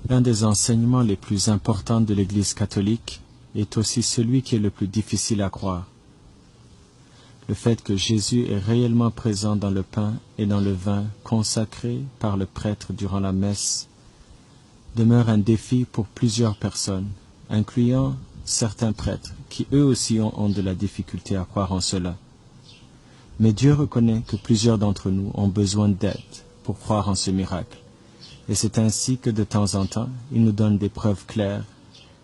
L'un des enseignements les plus importants de l'Église catholique est aussi celui qui est le plus difficile à croire. Le fait que Jésus est réellement présent dans le pain et dans le vin consacrés par le prêtre durant la messe demeure un défi pour plusieurs personnes, incluant certains prêtres qui eux aussi ont de la difficulté à croire en cela. Mais Dieu reconnaît que plusieurs d'entre nous ont besoin d'aide pour croire en ce miracle. Et c'est ainsi que de temps en temps, il nous donne des preuves claires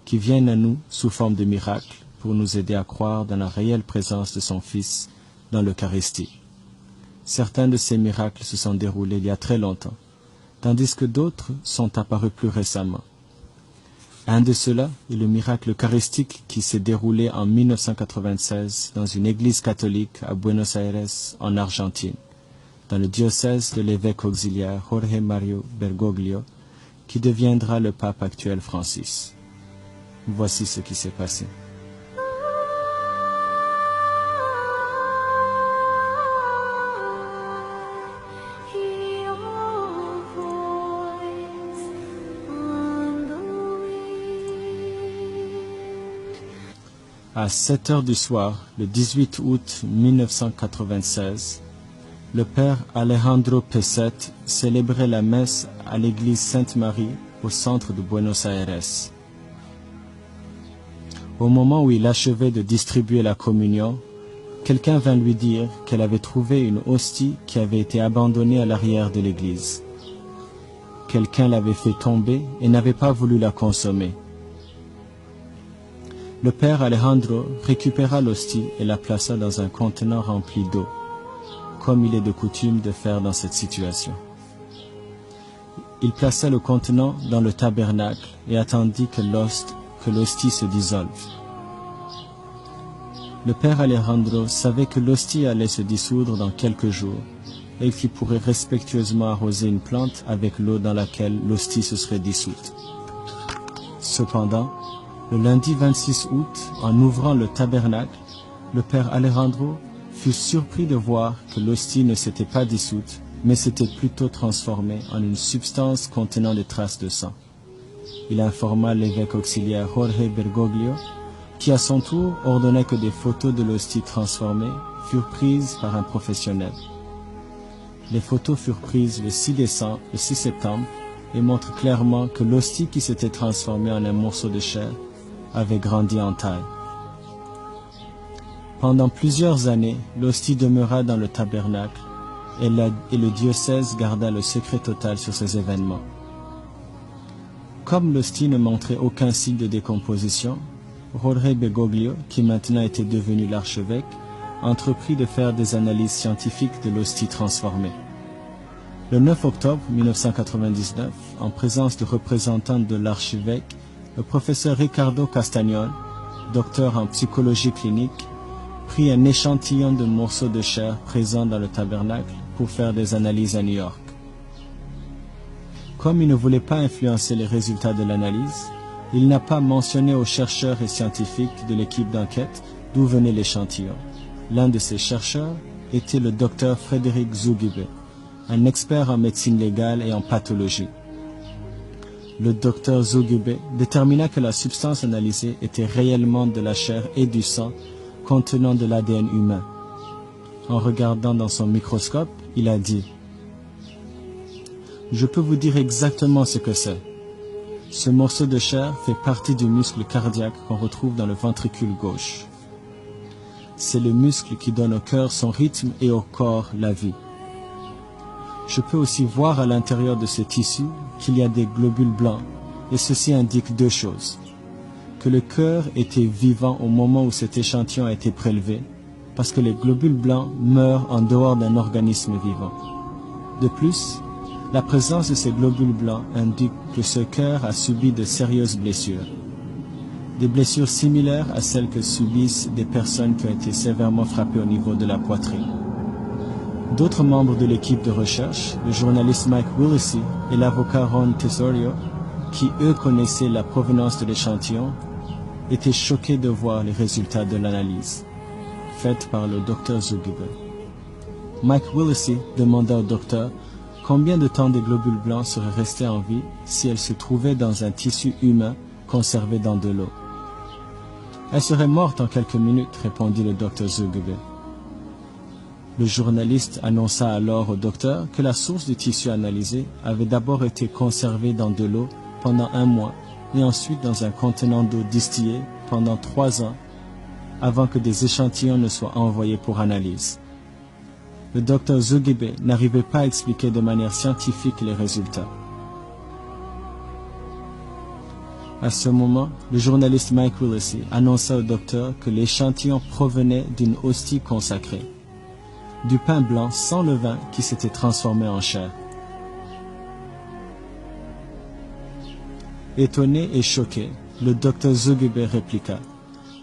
qui viennent à nous sous forme de miracles pour nous aider à croire dans la réelle présence de son Fils dans l'Eucharistie. Certains de ces miracles se sont déroulés il y a très longtemps, tandis que d'autres sont apparus plus récemment. Un de ceux-là est le miracle eucharistique qui s'est déroulé en 1996 dans une église catholique à Buenos Aires, en Argentine, dans le diocèse de l'évêque auxiliaire Jorge Mario Bergoglio, qui deviendra le pape actuel Francis. Voici ce qui s'est passé. À 7 heures du soir, le 18 août 1996, le père Alejandro Peset célébrait la messe à l'église Sainte-Marie au centre de Buenos Aires. Au moment où il achevait de distribuer la communion, quelqu'un vint lui dire qu'elle avait trouvé une hostie qui avait été abandonnée à l'arrière de l'église. Quelqu'un l'avait fait tomber et n'avait pas voulu la consommer. Le père Alejandro récupéra l'hostie et la plaça dans un contenant rempli d'eau, comme il est de coutume de faire dans cette situation. Il plaça le contenant dans le tabernacle et attendit que l'hostie se dissolve. Le père Alejandro savait que l'hostie allait se dissoudre dans quelques jours et qu'il pourrait respectueusement arroser une plante avec l'eau dans laquelle l'hostie se serait dissoute. Cependant, le lundi 26 août, en ouvrant le tabernacle, le père Alejandro fut surpris de voir que l'hostie ne s'était pas dissoute, mais s'était plutôt transformée en une substance contenant des traces de sang. Il informa l'évêque auxiliaire Jorge Bergoglio, qui à son tour ordonnait que des photos de l'hostie transformée furent prises par un professionnel. Les photos furent prises le 6 septembre et montrent clairement que l'hostie qui s'était transformée en un morceau de chair avait grandi en taille. Pendant plusieurs années, l'hostie demeura dans le tabernacle et le diocèse garda le secret total sur ces événements. Comme l'hostie ne montrait aucun signe de décomposition, Jorge Bergoglio, qui maintenant était devenu l'archevêque, entreprit de faire des analyses scientifiques de l'hostie transformée. Le 9 octobre 1999, en présence de représentants de l'archevêque, le professeur Ricardo Castañón, docteur en psychologie clinique, prit un échantillon de morceaux de chair présents dans le tabernacle pour faire des analyses à New York. Comme il ne voulait pas influencer les résultats de l'analyse, il n'a pas mentionné aux chercheurs et scientifiques de l'équipe d'enquête d'où venait l'échantillon. L'un de ces chercheurs était le docteur Frédéric Zugube, un expert en médecine légale et en pathologie. Le docteur Zugube détermina que la substance analysée était réellement de la chair et du sang contenant de l'ADN humain. En regardant dans son microscope, il a dit « Je peux vous dire exactement ce que c'est. Ce morceau de chair fait partie du muscle cardiaque qu'on retrouve dans le ventricule gauche. C'est le muscle qui donne au cœur son rythme et au corps la vie. Je peux aussi voir à l'intérieur de ce tissu qu'il y a des globules blancs, et ceci indique deux choses. Que le cœur était vivant au moment où cet échantillon a été prélevé, parce que les globules blancs meurent en dehors d'un organisme vivant. De plus, la présence de ces globules blancs indique que ce cœur a subi de sérieuses blessures. Des blessures similaires à celles que subissent des personnes qui ont été sévèrement frappées au niveau de la poitrine. D'autres membres de l'équipe de recherche, le journaliste Mike Willesee et l'avocat Ron Tesorio, qui eux connaissaient la provenance de l'échantillon, étaient choqués de voir les résultats de l'analyse, faite par le docteur Zugube. Mike Willesee demanda au docteur Combien de temps des globules blancs seraient restés en vie si elles se trouvaient dans un tissu humain conservé dans de l'eau? Elle serait morte en quelques minutes, répondit le docteur Zugebe. Le journaliste annonça alors au docteur que la source du tissu analysé avait d'abord été conservée dans de l'eau pendant 1 mois et ensuite dans un contenant d'eau distillée pendant 3 ans avant que des échantillons ne soient envoyés pour analyse. Le docteur Zugebe n'arrivait pas à expliquer de manière scientifique les résultats. À ce moment, le journaliste Mike Willesee annonça au docteur que l'échantillon provenait d'une hostie consacrée, du pain blanc sans levain qui s'était transformé en chair. Étonné et choqué, le docteur Zugebe répliqua: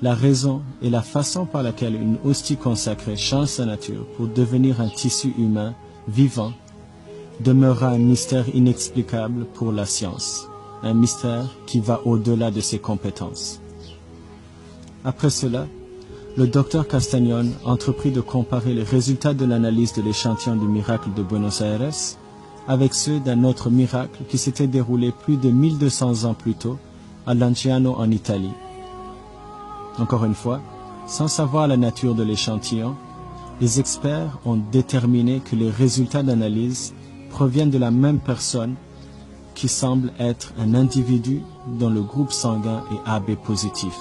la raison et la façon par laquelle une hostie consacrée change sa nature pour devenir un tissu humain vivant demeurera un mystère inexplicable pour la science, un mystère qui va au-delà de ses compétences. Après cela, le docteur Castagnone entreprit de comparer les résultats de l'analyse de l'échantillon du miracle de Buenos Aires avec ceux d'un autre miracle qui s'était déroulé plus de 1200 ans plus tôt à Lanciano en Italie. Encore une fois, sans savoir la nature de l'échantillon, les experts ont déterminé que les résultats d'analyse proviennent de la même personne qui semble être un individu dont le groupe sanguin est AB positif.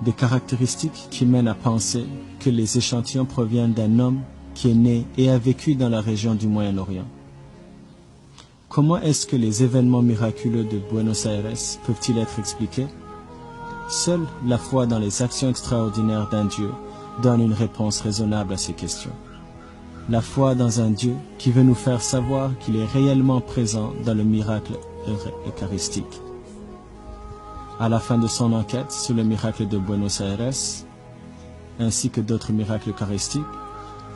Des caractéristiques qui mènent à penser que les échantillons proviennent d'un homme qui est né et a vécu dans la région du Moyen-Orient. Comment est-ce que les événements miraculeux de Buenos Aires peuvent-ils être expliqués? Seule la foi dans les actions extraordinaires d'un Dieu donne une réponse raisonnable à ces questions. La foi dans un Dieu qui veut nous faire savoir qu'il est réellement présent dans le miracle eucharistique. À la fin de son enquête sur le miracle de Buenos Aires, ainsi que d'autres miracles eucharistiques,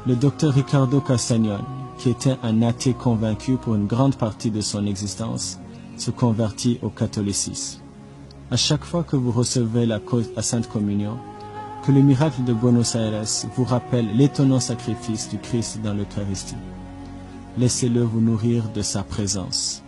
le docteur Ricardo Castagnone, qui était un athée convaincu pour une grande partie de son existence, se convertit au catholicisme. À chaque fois que vous recevez la Sainte Communion, que le miracle de Buenos Aires vous rappelle l'étonnant sacrifice du Christ dans l'Eucharistie. Laissez-le vous nourrir de sa présence.